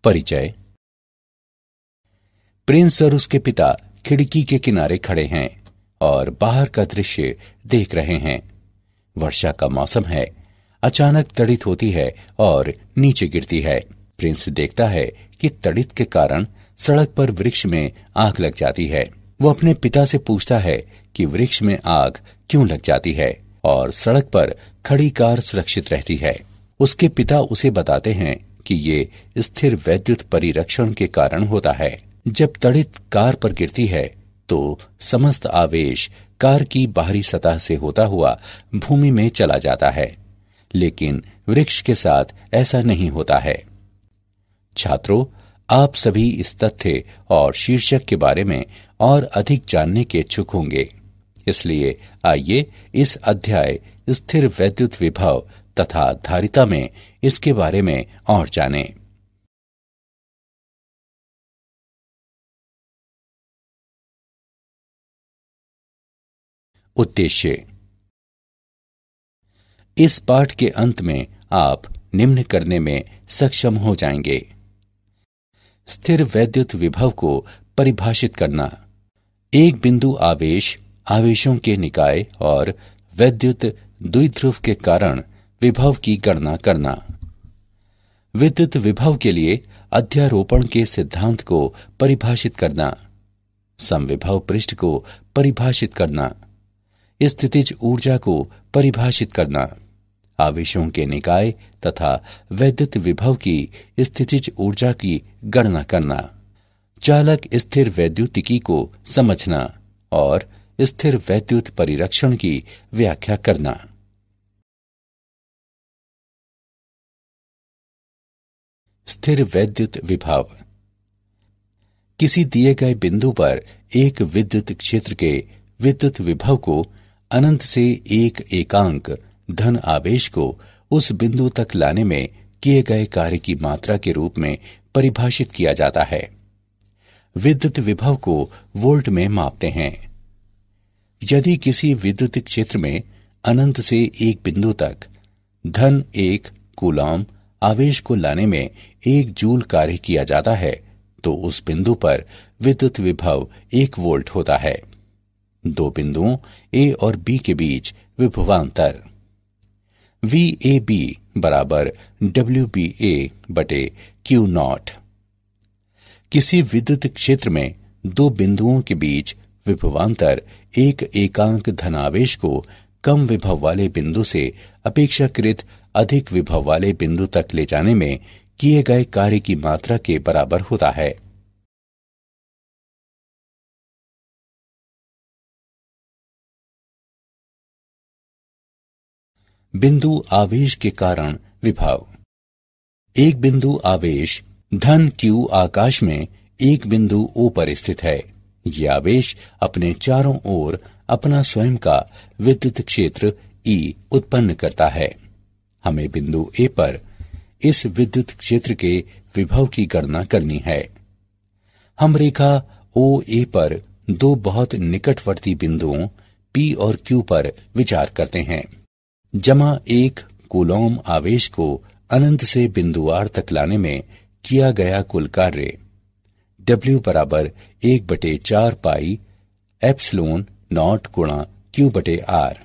परिचय। प्रिंस और उसके पिता खिड़की के किनारे खड़े हैं और बाहर का दृश्य देख रहे हैं। वर्षा का मौसम है। अचानक तड़ित होती है और नीचे गिरती है। प्रिंस देखता है कि तड़ित के कारण सड़क पर वृक्ष में आग लग जाती है। वो अपने पिता से पूछता है कि वृक्ष में आग क्यों लग जाती है और सड़क पर खड़ी कार सुरक्षित रहती है। उसके पिता उसे बताते हैं कि ये स्थिर वैद्युत परिरक्षण के कारण होता है। जब तड़ित कार पर गिरती है तो समस्त आवेश कार की बाहरी सतह से होता हुआ भूमि में चला जाता है, लेकिन वृक्ष के साथ ऐसा नहीं होता है। छात्रों, आप सभी इस तथ्य और शीर्षक के बारे में और अधिक जानने के इच्छुक होंगे, इसलिए आइए इस अध्याय स्थिर वैद्युत विभव तथा धारिता में इसके बारे में और जानें। उद्देश्य। इस पाठ के अंत में आप निम्न करने में सक्षम हो जाएंगे। स्थिर वैद्युत विभव को परिभाषित करना। एक बिंदु आवेश, आवेशों के निकाय और वैद्युत द्विध्रुव के कारण विभव की गणना करना। विद्युत विभव के लिए अध्यारोपण के सिद्धांत को परिभाषित करना। समविभव पृष्ठ को परिभाषित करना। स्थितिज ऊर्जा को परिभाषित करना। आवेशों के निकाय तथा वैद्युत विभव की स्थितिज ऊर्जा की गणना करना। चालक स्थिर वैद्युतिकी को समझना और स्थिर वैद्युत परिरक्षण की व्याख्या करना। स्थिर वैद्युत विभव। किसी दिए गए बिंदु पर एक विद्युत क्षेत्र के विद्युत विभव को अनंत से एक एकांक धन आवेश को उस बिंदु तक लाने में किए गए कार्य की मात्रा के रूप में परिभाषित किया जाता है। विद्युत विभव को वोल्ट में मापते हैं। यदि किसी विद्युत क्षेत्र में अनंत से एक बिंदु तक धन 1 कूलॉम आवेश को लाने में 1 जूल कार्य किया जाता है तो उस बिंदु पर विद्युत विभव 1 वोल्ट होता है। दो बिंदुओं ए और बी के बीच विभवांतर VAB बराबर WBA बटे Q0। किसी विद्युत क्षेत्र में दो बिंदुओं के बीच विभवांतर एक एकांक धनावेश को कम विभव वाले बिंदु से अपेक्षाकृत अधिक विभव वाले बिंदु तक ले जाने में किए गए कार्य की मात्रा के बराबर होता है। बिंदु आवेश के कारण विभव। एक बिंदु आवेश धन Q आकाश में एक बिंदु O पर स्थित है। यह आवेश अपने चारों ओर अपना स्वयं का विद्युत क्षेत्र E उत्पन्न करता है। हमें बिंदु A पर इस विद्युत क्षेत्र के विभव की गणना करनी है। हम रेखा OA पर दो बहुत निकटवर्ती बिंदुओं P और Q पर विचार करते हैं। जमा 1 कूलॉम आवेश को अनंत से बिंदु R तक लाने में किया गया कुल कार्य W बराबर 1/4 पाई एप्सिलॉन नॉट गुणा Q बटे R।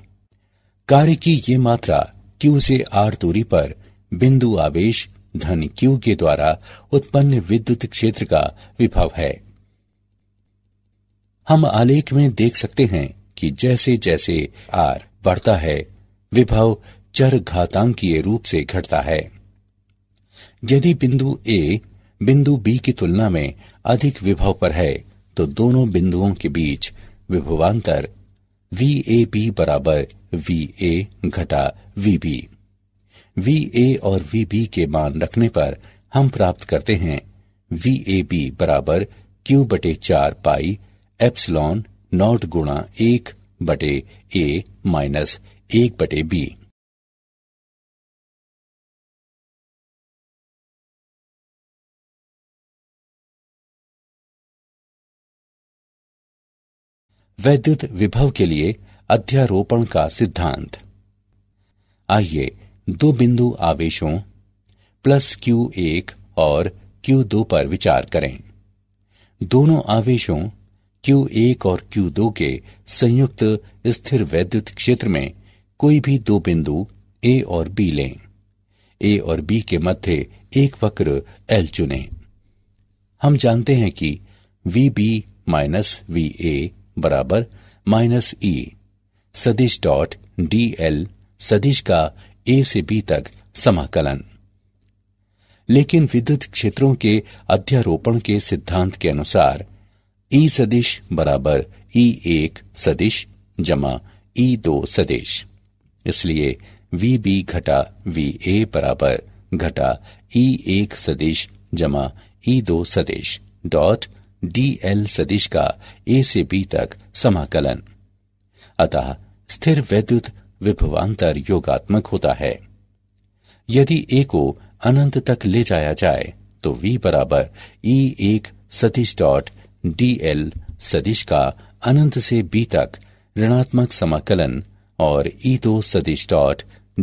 कार्य की ये मात्रा Q से R दूरी पर बिंदु आवेश धन Q के द्वारा उत्पन्न विद्युत क्षेत्र का विभव है। हम आलेख में देख सकते हैं कि जैसे जैसे R बढ़ता है विभव चर घातांकीय रूप से घटता है। यदि बिंदु A बिंदु B की तुलना में अधिक विभव पर है तो दोनों बिंदुओं के बीच विभवांतर VAB बराबर VA घटा VB। VA और VB के मान रखने पर हम प्राप्त करते हैं VAB बराबर Q/4 पाई एप्सिलॉन नॉट गुणा 1/A माइनस 1/B। वैद्युत विभव के लिए अध्यारोपण का सिद्धांत। आइए दो बिंदु आवेशों +Q1 और Q2 पर विचार करें। दोनों आवेशों Q1 और Q2 के संयुक्त स्थिर वैद्युत क्षेत्र में कोई भी दो बिंदु A और B लें। A और B के मध्य एक वक्र L चुनें। हम जानते हैं कि VB माइनस VA बराबर माइनस E सदिश डॉट DL सदिश का A से B तक समाकलन। लेकिन विद्युत क्षेत्रों के अध्यारोपण के सिद्धांत के अनुसार E सदिश बराबर E1 सदिश जमा E2 सदिश। इसलिए VB घटा VA बराबर घटा E1 सदिश जमा E2 सदिश डॉट DL सदिश का A से B तक समाकलन। अतः स्थिर वैद्युत विभवांतर योगात्मक होता है। यदि A को अनंत तक ले जाया जाए तो V बराबर E1 सदिश डॉट DL सदिश का अनंत से B तक ऋणात्मक समाकलन और E2 सदिश डॉट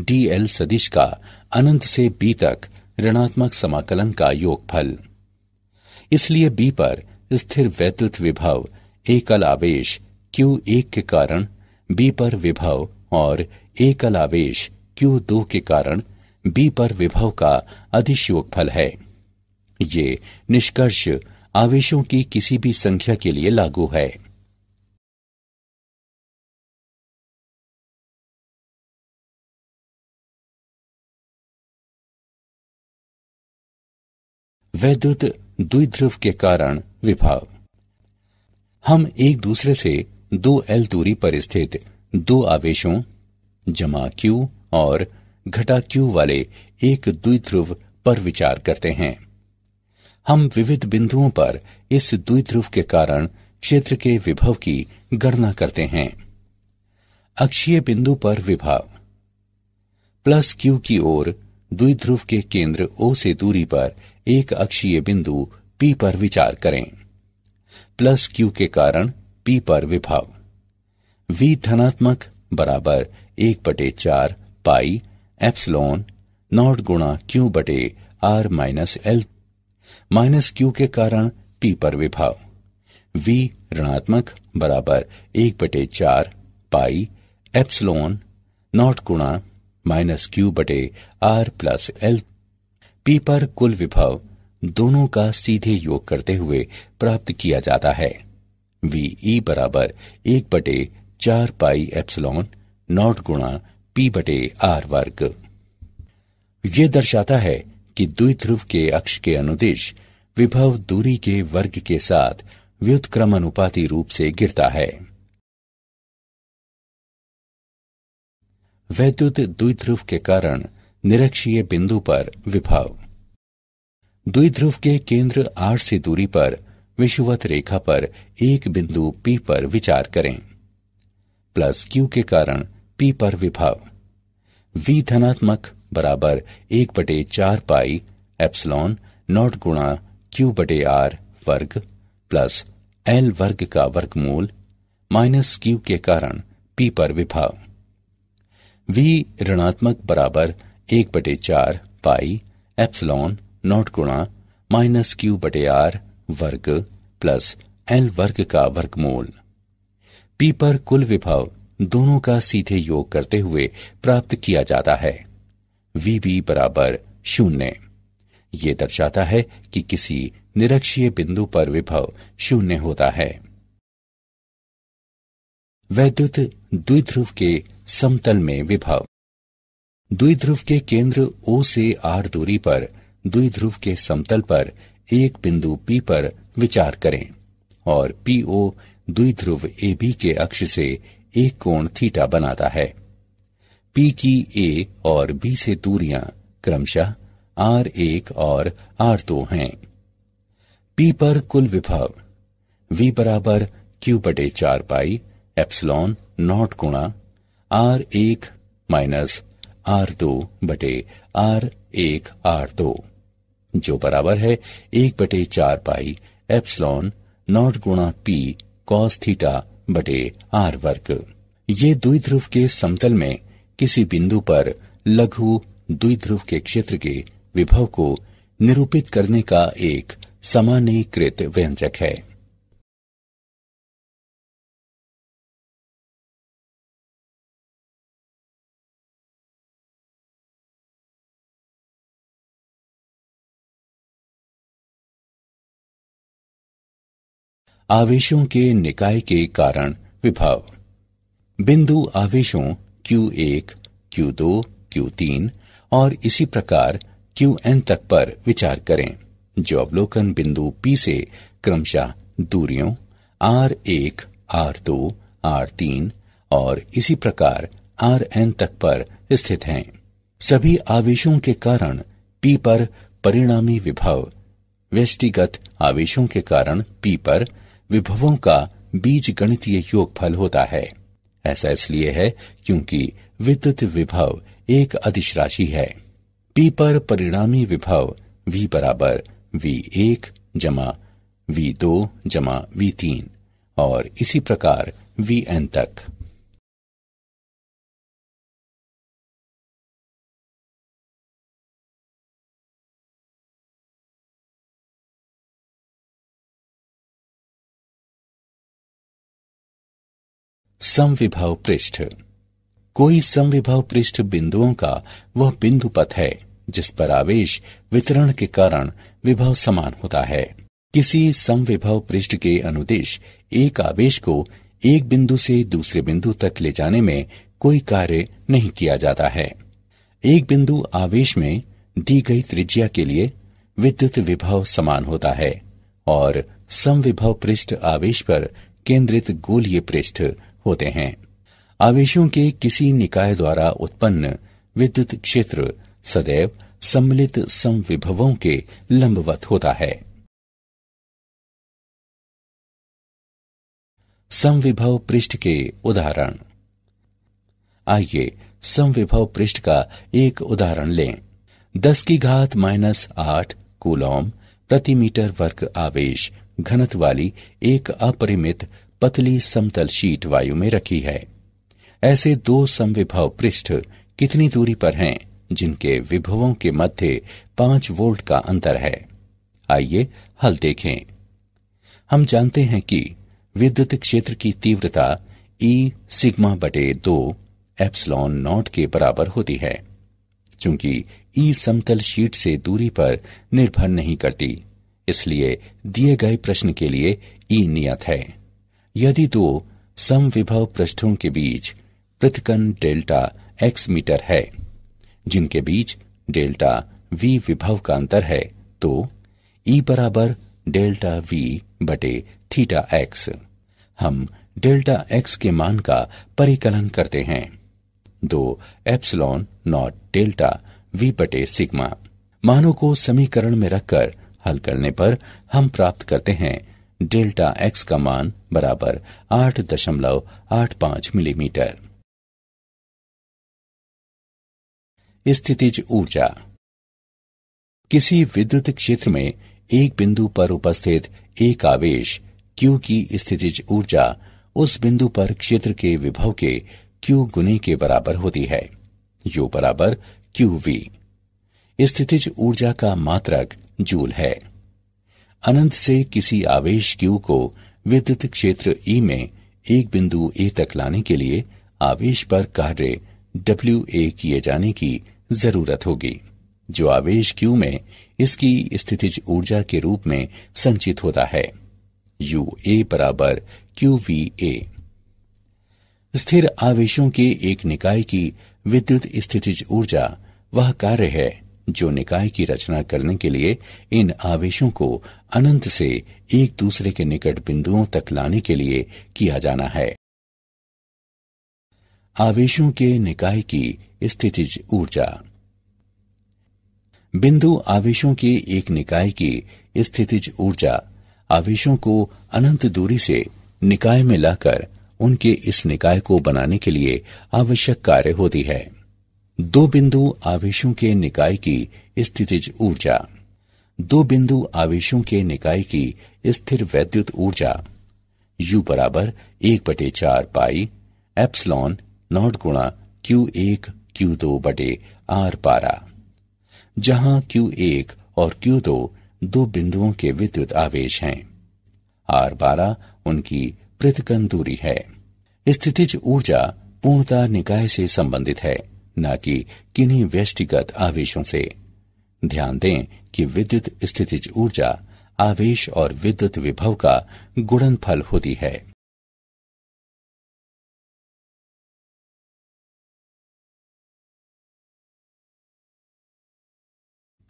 DL सदिश का अनंत से B तक ऋणात्मक समाकलन का योगफल। इसलिए B पर स्थिर वैद्युत विभव एकल आवेश Q1 के कारण B पर विभव और एकल आवेश Q2 के कारण B पर विभव का अदिश योगफल है। ये निष्कर्ष आवेशों की किसी भी संख्या के लिए लागू है। वैद्युत द्विध्रुव के कारण विभव। हम एक दूसरे से 2L दूरी पर स्थित दो आवेशों जमा Q और घटा Q वाले एक द्विध्रुव पर विचार करते हैं। हम विविध बिंदुओं पर इस द्विध्रुव के कारण क्षेत्र के विभव की गणना करते हैं। अक्षीय बिंदु पर विभव प्लस Q की ओर द्विध्रुव के केंद्र O से दूरी पर एक अक्षीय बिंदु P पर विचार करें। प्लस Q के कारण P पर विभव V धनात्मक बराबर 1/4 पाई एप्सिलॉन नॉट गुणा Q बटे R minus L minus Q के कारण P पर विभव V ऋणात्मक बराबर 1/4 पाई एप्सिलॉन नॉट गुणा माइनस Q बटे R प्लस L P पर कुल विभव दोनों का सीधे योग करते हुए प्राप्त किया जाता है। VE बराबर 1/4 पाई एप्सिलॉन नॉट गुणा P बटे R वर्ग। ये दर्शाता है कि द्विध्रुव के अक्ष के अनुदिश विभव दूरी के वर्ग के साथ व्युत्क्रमानुपाती रूप से गिरता है। वैद्युत द्विध्रुव के कारण निरक्षीय बिंदु पर विभव। द्विध्रुव के केंद्र R से दूरी पर विषुवत रेखा पर एक बिंदु P पर विचार करें। प्लस Q के कारण P पर विभव V धनात्मक बराबर 1/4 पाई एप्सिलॉन नॉट गुणा Q बटे R वर्ग प्लस L वर्ग का वर्गमूल माइनस Q के कारण P पर विभव V ऋणात्मक बराबर 1/4 पाई एप्सिलॉन नॉट गुणा माइनस Q बटे R वर्ग प्लस L वर्ग का वर्गमूल P पर कुल विभव दोनों का सीधे योग करते हुए प्राप्त किया जाता है। VB बराबर 0। ये दर्शाता है कि किसी निरक्षीय बिंदु पर विभव 0 होता है। वैद्युत द्विध्रुव के समतल में विभव। द्विध्रुव के केंद्र O से R दूरी पर द्विध्रुव के समतल पर एक बिंदु P पर विचार करें और PO द्विध्रुव AB के अक्ष से एक कोण थीटा बनाता है। P की A और B से दूरियां क्रमशः R1 और R2 हैं। P पर कुल विभव V बराबर Q/4 पाई एप्सिलॉन नॉट गुणा R1 माइनस R2 बटे R1 R2 जो बराबर है 1/4 पाई एप्सिलॉन नॉट गुणा P कॉस थीटा बटे R वर्ग। ये द्विध्रुव के समतल में किसी बिंदु पर लघु द्विध्रुव के क्षेत्र के विभव को निरूपित करने का एक सामान्यीकृत व्यंजक है। आवेशों के निकाय के कारण विभव। बिंदु आवेशों Q1, Q2, Q3 और इसी प्रकार Qn तक पर विचार करें, जो अवलोकन बिंदु P से क्रमशः दूरियों R1, R2, R3 और इसी प्रकार Rn तक पर स्थित हैं। सभी आवेशों के कारण P पर परिणामी विभव व्यष्टिगत आवेशों के कारण P पर विभवों का बीजगणितीय योगफल होता है। ऐसा इसलिए है क्योंकि विद्युत विभव एक अदिश राशि है। P पर परिणामी विभव V बराबर V1 जमा V2 जमा V3 और इसी प्रकार Vn तक। समविभव पृष्ठ। कोई समविभव पृष्ठ बिंदुओं का वह बिंदु पथ है जिस पर आवेश वितरण के कारण विभव समान होता है। किसी समविभव पृष्ठ के अनुदिश एक आवेश को एक बिंदु से दूसरे बिंदु तक ले जाने में कोई कार्य नहीं किया जाता है। एक बिंदु आवेश में दी गई त्रिज्या के लिए विद्युत विभव समान होता है और समविभव पृष्ठ आवेश पर केंद्रित गोलीय पृष्ठ होते हैं। आवेशों के किसी निकाय द्वारा उत्पन्न विद्युत क्षेत्र सदैव सम्मिलित समविभवों के लंबवत होता है। समविभव पृष्ठ के उदाहरण। आइए समविभव पृष्ठ का एक उदाहरण लें। 10 की घात -8 कूलॉम प्रति मीटर वर्ग आवेश घनत्व वाली एक अपरिमित पतली समतल शीट वायु में रखी है। ऐसे दो समविभव पृष्ठ कितनी दूरी पर हैं जिनके विभवों के मध्य 5 वोल्ट का अंतर है? आइए हल देखें। हम जानते हैं कि विद्युत क्षेत्र की तीव्रता E सिग्मा बटे 2 एप्सिलॉन नॉट के बराबर होती है। चूंकि E समतल शीट से दूरी पर निर्भर नहीं करती, इसलिए दिए गए प्रश्न के लिए E नियत है। यदि दो समविभव पृष्ठों के बीच पृथक्कन डेल्टा x मीटर है, जिनके बीच डेल्टा v विभव का अंतर है, तो E बराबर डेल्टा v बटे थीटा x। हम डेल्टा x के मान का परिकलन करते हैं। 2 एप्सिलॉन नॉट डेल्टा v बटे सिग्मा। मानों को समीकरण में रखकर हल करने पर हम प्राप्त करते हैं डेल्टा x का मान बराबर 8.85 मिलीमीटर। स्थितिज ऊर्जा। किसी विद्युत क्षेत्र में एक बिंदु पर उपस्थित एक आवेश Q की स्थितिज ऊर्जा उस बिंदु पर क्षेत्र के विभव के Q गुने के बराबर होती है। U बराबर QV। स्थितिज ऊर्जा का मात्रक जूल है। अनंत से किसी आवेश Q को विद्युत क्षेत्र E में एक बिंदु A तक लाने के लिए आवेश पर कार्य WA किए जाने की जरूरत होगी, जो आवेश Q में इसकी स्थितिज ऊर्जा के रूप में संचित होता है। UA बराबर QVA। स्थिर आवेशों के एक निकाय की विद्युत स्थितिज ऊर्जा वह कार्य है जो निकाय की रचना करने के लिए इन आवेशों को अनंत से एक दूसरे के निकट बिंदुओं तक लाने के लिए किया जाना है। आवेशों के निकाय की स्थितिज ऊर्जा। बिंदु आवेशों के एक निकाय की स्थितिज ऊर्जा आवेशों को अनंत दूरी से निकाय में लाकर उनके इस निकाय को बनाने के लिए आवश्यक कार्य होती है। दो बिंदु आवेशों के निकाय की स्थितिज ऊर्जा। दो बिंदु आवेशों के निकाय की स्थिर वैद्युत ऊर्जा U बराबर 1/4 पाई एप्सिलॉन नॉट गुणा Q1 Q2 बटे R12, जहां Q1 और Q2 दो बिंदुओं के विद्युत आवेश हैं। R12 उनकी पृथक्करण दूरी है। स्थितिज ऊर्जा पूर्णतः निकाय से संबंधित है, न कि किन्हीं व्यष्टिगत आवेशों से। ध्यान दें कि विद्युत स्थितिज ऊर्जा आवेश और विद्युत विभव का गुणनफल होती है।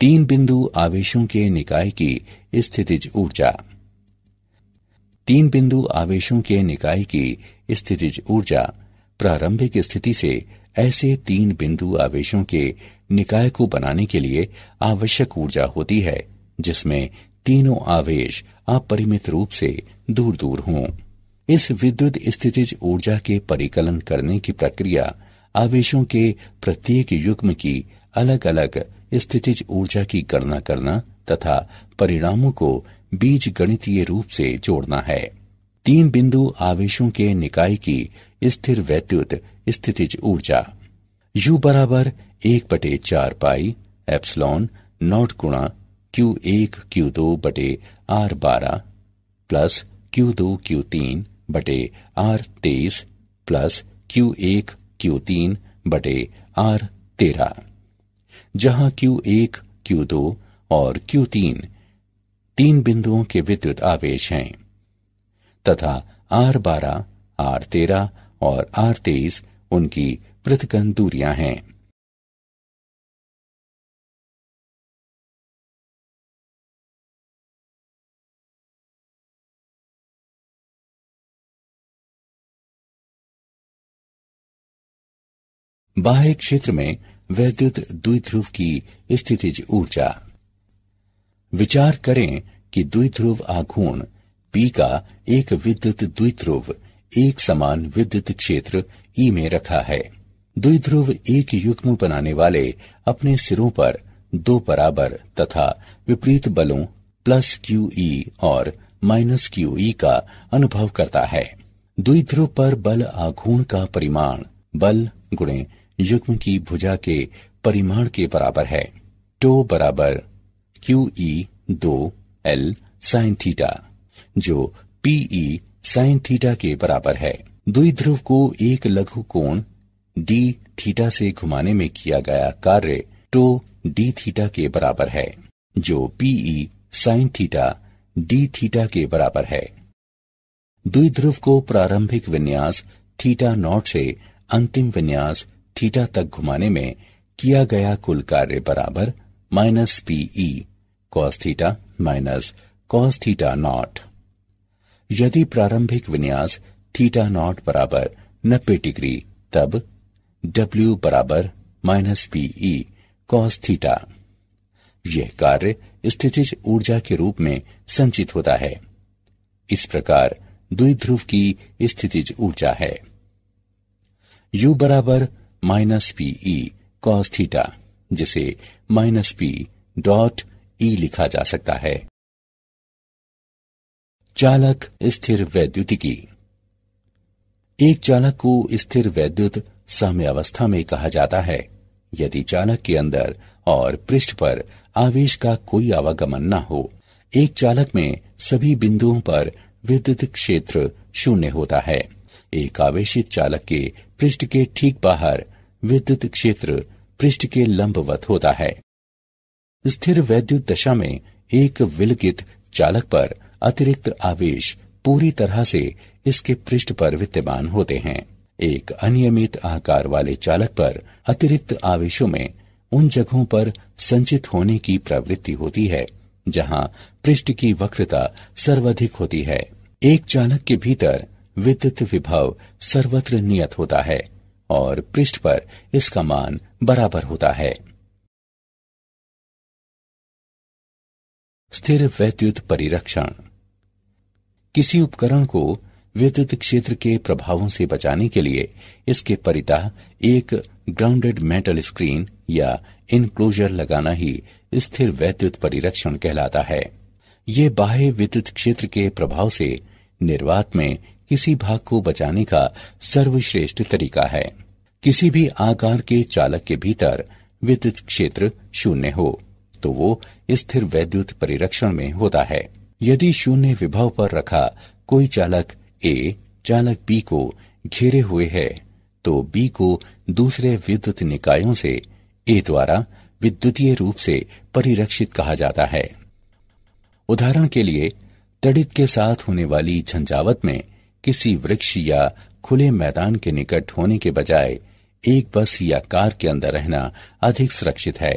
तीन बिंदु आवेशों के निकाय की स्थितिज ऊर्जा। तीन बिंदु आवेशों के निकाय की स्थितिज ऊर्जा प्रारंभिक स्थिति से ऐसे तीन बिंदु आवेशों के निकाय को बनाने के लिए आवश्यक ऊर्जा होती है जिसमें तीनों आवेश अपरिमित रूप से दूर दूर हों। इस विद्युत स्थितिज ऊर्जा के परिकलन करने की प्रक्रिया आवेशों के प्रत्येक युग्म की अलग अलग स्थितिज ऊर्जा की गणना करना तथा परिणामों को बीजगणितीय रूप से जोड़ना है। तीन बिंदु आवेशों के निकाय की स्थिर वैद्युत स्थितिज ऊर्जा U बराबर 1/4 पाई एप्सिलॉन नॉट गुणा Q1 Q2 बटे R12 प्लस Q2 Q3 बटे R23 प्लस Q1 Q3 बटे R13, जहां Q1 Q2 और Q3 तीन बिंदुओं के विद्युत आवेश हैं तथा R12, R13 और R23 उनकी पृथक्करण दूरियां हैं। बाह्य क्षेत्र में वैद्युत द्विध्रुव की स्थितिज ऊर्जा। विचार करें कि द्विध्रुव आघूर्ण P का एक विद्युत द्विध्रुव एक समान विद्युत क्षेत्र E में रखा है। द्विध्रुव एक युग्म बनाने वाले अपने सिरों पर दो बराबर तथा विपरीत बलों प्लस QE और माइनस QE का अनुभव करता है। द्विध्रुव पर बल आघूर्ण का परिमाण बल गुणे युग्म की भुजा के परिमाण के बराबर है। टो बराबर QE2L sin थीटा, जो PE sin थीटा के बराबर है। द्विध्रुव को एक लघु कोण d थीटा से घुमाने में किया गया कार्य टो d थीटा के बराबर है, जो PE sin theta d theta के बराबर है। द्विध्रुव को प्रारंभिक विन्यास थीटा नॉट से अंतिम विन्यास थीटा तक घुमाने में किया गया कुल कार्य बराबर minus PE cos theta minus cos theta naught. यदि प्रारंभिक विन्यास थीटा नॉट बराबर 90 डिग्री, तब W बराबर माइनस PE cos थीटा। यह कार्य स्थितिज ऊर्जा के रूप में संचित होता है। इस प्रकार द्विध्रुव की स्थितिज ऊर्जा है U बराबर माइनस PE cos थीटा, जिसे माइनस P डॉट E लिखा जा सकता है। चालक स्थिर वैद्युतिकी। एक चालक को स्थिर वैद्युत साम्यावस्था में कहा जाता है यदि चालक के अंदर और पृष्ठ पर आवेश का कोई आवागमन न हो। एक चालक में सभी बिंदुओं पर विद्युत क्षेत्र शून्य होता है। एक आवेशित चालक के पृष्ठ के ठीक बाहर विद्युत क्षेत्र पृष्ठ के लंबवत होता है। स्थिर वैद्युत दशा में एक विलगित चालक पर अतिरिक्त आवेश पूरी तरह से इसके पृष्ठ पर विद्यमान होते हैं। एक अनियमित आकार वाले चालक पर अतिरिक्त आवेशों में उन जगहों पर संचित होने की प्रवृत्ति होती है जहां पृष्ठ की वक्रता सर्वाधिक होती है। एक चालक के भीतर विद्युत विभव सर्वत्र नियत होता है और पृष्ठ पर इसका मान बराबर होता है। स्थिर वैद्युत परिरक्षण। किसी उपकरण को विद्युत क्षेत्र के प्रभावों से बचाने के लिए इसके परितः एक ग्राउंडेड मेटल स्क्रीन या इनक्लोजर लगाना ही स्थिर वैद्युत परिरक्षण कहलाता है। ये बाह्य विद्युत क्षेत्र के प्रभाव से निर्वात में किसी भाग को बचाने का सर्वश्रेष्ठ तरीका है। किसी भी आकार के चालक के भीतर विद्युत क्षेत्र शून्य हो तो वो स्थिर वैद्युत परिरक्षण में होता है। यदि शून्य विभव पर रखा कोई चालक ए चालक बी को घेरे हुए है तो बी को दूसरे विद्युत निकायों से ए द्वारा विद्युतीय रूप से परिरक्षित कहा जाता है। उदाहरण के लिए तड़ित के साथ होने वाली झंझावत में किसी वृक्ष या खुले मैदान के निकट होने के बजाय एक बस या कार के अंदर रहना अधिक सुरक्षित है।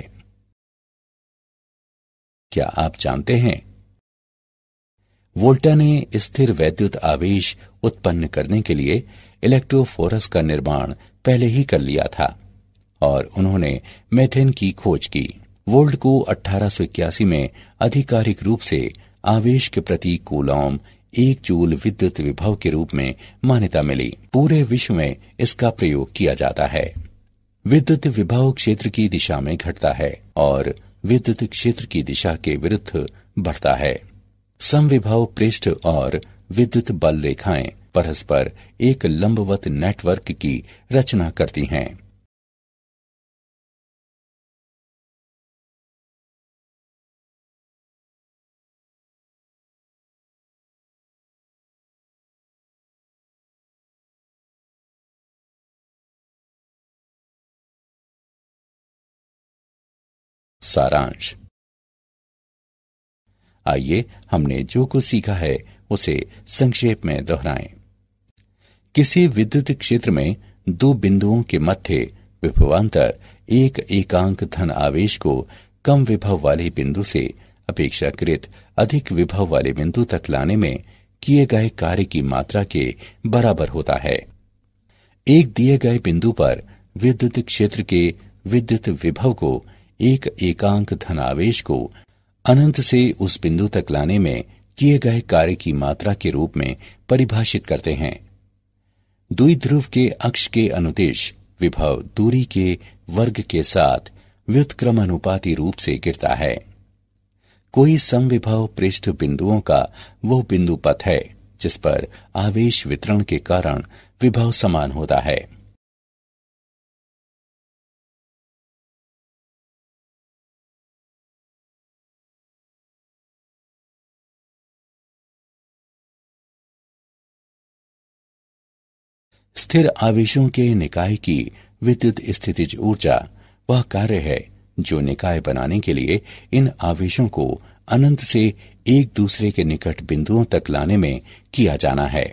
क्या आप जानते हैं वोल्टा ने स्थिर वैद्युत आवेश उत्पन्न करने के लिए इलेक्ट्रोफोरस का निर्माण पहले ही कर लिया था और उन्होंने मेथेन की खोज की। वोल्ट को 1881 में आधिकारिक रूप से आवेश के प्रति कूलॉम 1 जूल विद्युत विभव के रूप में मान्यता मिली। पूरे विश्व में इसका प्रयोग किया जाता है। विद्युत विभव क्षेत्र की दिशा में घटता है और विद्युत क्षेत्र की दिशा के विरुद्ध बढ़ता है। समविभव पृष्ठ और विद्युत बल रेखाएं परस्पर एक लंबवत नेटवर्क की रचना करती हैं। सारांश। आइए हमने जो कुछ सीखा है उसे संक्षेप में दोहराएं। किसी विद्युत क्षेत्र में दो बिंदुओं के मध्य विभवांतर एक एकांक धन आवेश को कम विभव वाले बिंदु से अपेक्षाकृत अधिक विभव वाले बिंदु तक लाने में किए गए कार्य की मात्रा के बराबर होता है। एक दिए गए बिंदु पर विद्युत क्षेत्र के विद्युत विभव को एक एकांक धन आवेश को अनंत से उस बिंदु तक लाने में किए गए कार्य की मात्रा के रूप में परिभाषित करते हैं। द्विध्रुव के अक्ष के अनुदिश विभव दूरी के वर्ग के साथ व्युत्क्रमानुपाती रूप से गिरता है। कोई समविभव पृष्ठ बिंदुओं का वो बिंदु पथ है जिस पर आवेश वितरण के कारण विभव समान होता है। स्थिर आवेशों के निकाय की विद्युत स्थितिज ऊर्जा वह कार्य है जो निकाय बनाने के लिए इन आवेशों को अनंत से एक दूसरे के निकट बिंदुओं तक लाने में किया जाना है।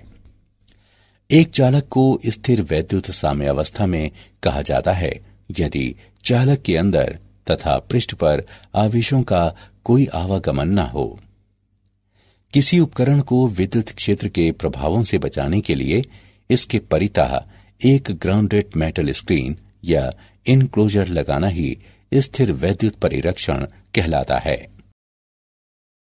एक चालक को स्थिर वैद्युत साम्यावस्था में कहा जाता है यदि चालक के अंदर तथा पृष्ठ पर आवेशों का कोई आवागमन न हो। किसी उपकरण को विद्युत क्षेत्र के प्रभावों से बचाने के लिए इसके परितः एक ग्राउंडेड मेटल स्क्रीन या इनक्लोजर लगाना ही स्थिर वैद्युत परिरक्षण कहलाता है।